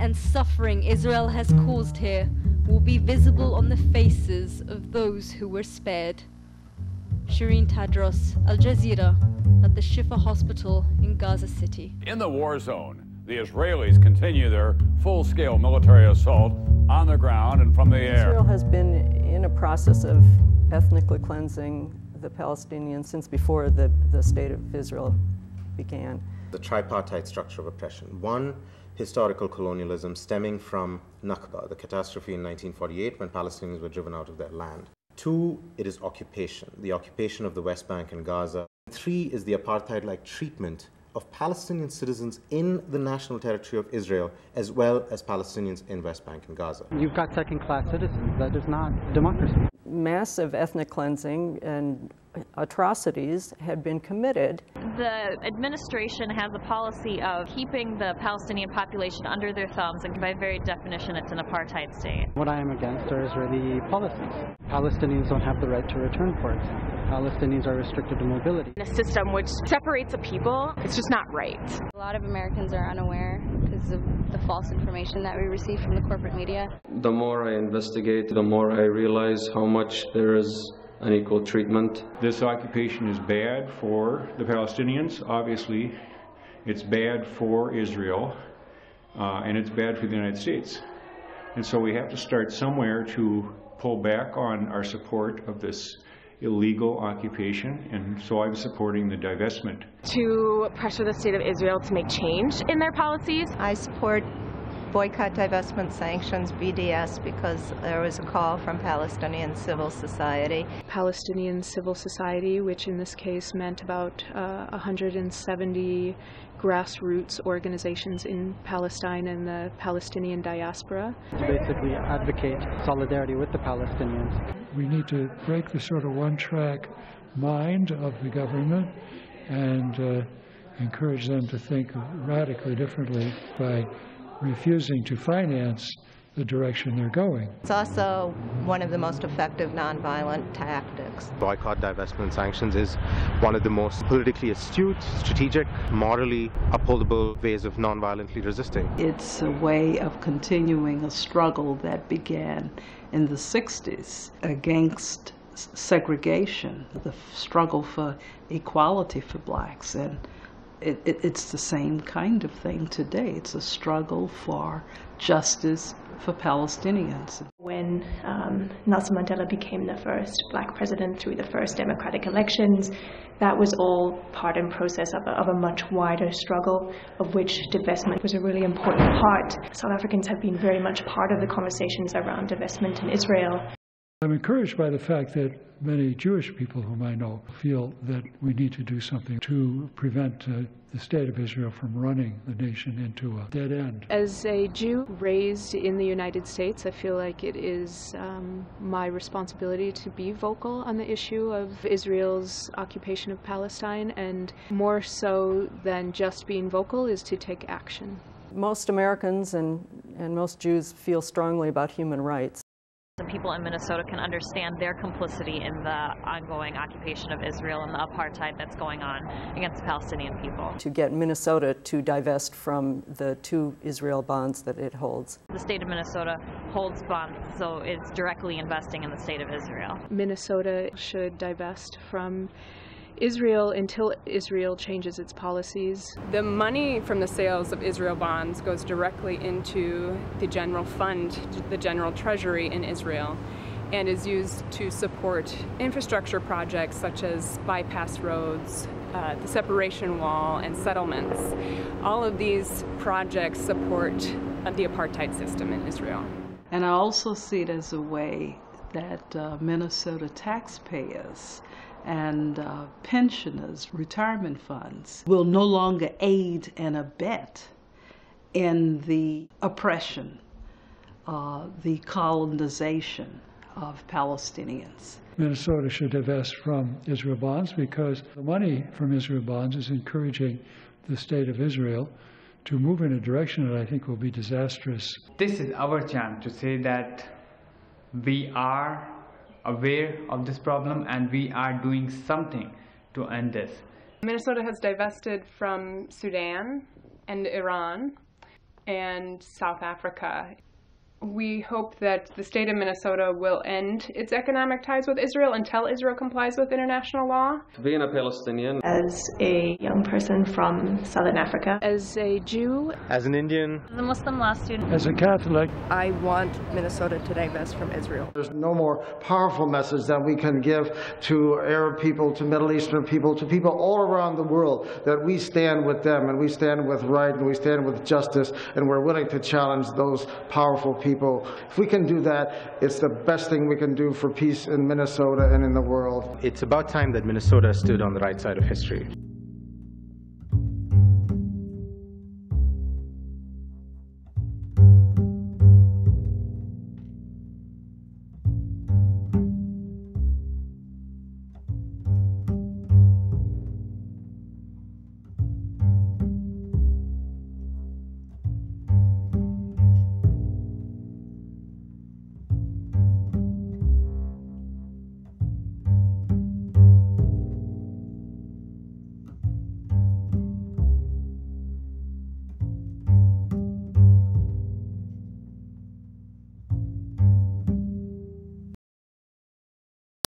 and suffering Israel has caused here will be visible on the faces of those who were spared. Shireen Tadros, Al Jazeera, at the Shifa Hospital in Gaza City. In the war zone, the Israelis continue their full-scale military assault on the ground and from the air. Israel has been in a process of ethnically cleansing the Palestinians since before the State of Israel began. The tripartite structure of oppression. One, historical colonialism stemming from Nakba, the catastrophe in 1948 when Palestinians were driven out of their land. Two, it is occupation, the occupation of the West Bank and Gaza. Three is the apartheid-like treatment of Palestinian citizens in the national territory of Israel, as well as Palestinians in West Bank and Gaza. You've got second-class citizens. That is not democracy. Massive ethnic cleansing and atrocities had been committed. The administration has a policy of keeping the Palestinian population under their thumbs, and by very definition, it's an apartheid state. What I am against are Israeli policies. Palestinians don't have the right to return, for example. Palestinians are restricted to mobility. In a system which separates a people, it's just not right. A lot of Americans are unaware because of the false information that we receive from the corporate media. The more I investigate, the more I realize how much there is unequal treatment. This occupation is bad for the Palestinians. Obviously, it's bad for Israel, and it's bad for the United States. And so we have to start somewhere to pull back on our support of this illegal occupation, and so I'm supporting the divestment. To pressure the state of Israel to make change in their policies. I support boycott, divestment, sanctions, BDS, because there was a call from Palestinian civil society. Palestinian civil society, which in this case meant about 170 grassroots organizations in Palestine and the Palestinian diaspora. To basically advocate solidarity with the Palestinians. We need to break the sort of one-track mind of the government and encourage them to think radically differently by refusing to finance the direction they're going. It's also one of the most effective nonviolent tactics. Boycott, divestment, sanctions is one of the most politically astute, strategic, morally upholdable ways of nonviolently resisting. It's a way of continuing a struggle that began in the 60s against segregation, the struggle for equality for blacks, and it's the same kind of thing today. It's a struggle for justice for Palestinians. When Nelson Mandela became the first black president through the first democratic elections, that was all part and process of a much wider struggle, of which divestment was a really important part. South Africans have been very much part of the conversations around divestment in Israel. I'm encouraged by the fact that many Jewish people whom I know feel that we need to do something to prevent the state of Israel from running the nation into a dead end. As a Jew raised in the United States, I feel like it is my responsibility to be vocal on the issue of Israel's occupation of Palestine, and more so than just being vocal is to take action. Most Americans and most Jews feel strongly about human rights. The people in Minnesota can understand their complicity in the ongoing occupation of Israel and the apartheid that's going on against the Palestinian people. To get Minnesota to divest from the 2 Israel bonds that it holds. The state of Minnesota holds bonds, so it's directly investing in the state of Israel. Minnesota should divest from Israel until Israel changes its policies. The money from the sales of Israel bonds goes directly into the general fund, the general treasury in Israel, and is used to support infrastructure projects such as bypass roads, the separation wall, and settlements. All of these projects support the apartheid system in Israel. And I also see it as a way that Minnesota taxpayers and pensioners, retirement funds, will no longer aid and abet in the oppression, the colonization of Palestinians. Minnesota should divest from Israel bonds because the money from Israel bonds is encouraging the state of Israel to move in a direction that I think will be disastrous. This is our chance to say that we are aware of this problem and we are doing something to end this. Minnesota has divested from Sudan and Iran. and South Africa. We hope that the state of Minnesota will end its economic ties with Israel until Israel complies with international law. Being a Palestinian, as a young person from Southern Africa, as a Jew, as an Indian, as a Muslim law student, as a Catholic, I want Minnesota to divest from Israel. There's no more powerful message that we can give to Arab people, to Middle Eastern people, to people all around the world, that we stand with them and we stand with right and we stand with justice, and we're willing to challenge those powerful people. If we can do that, it's the best thing we can do for peace in Minnesota and in the world. It's about time that Minnesota stood on the right side of history.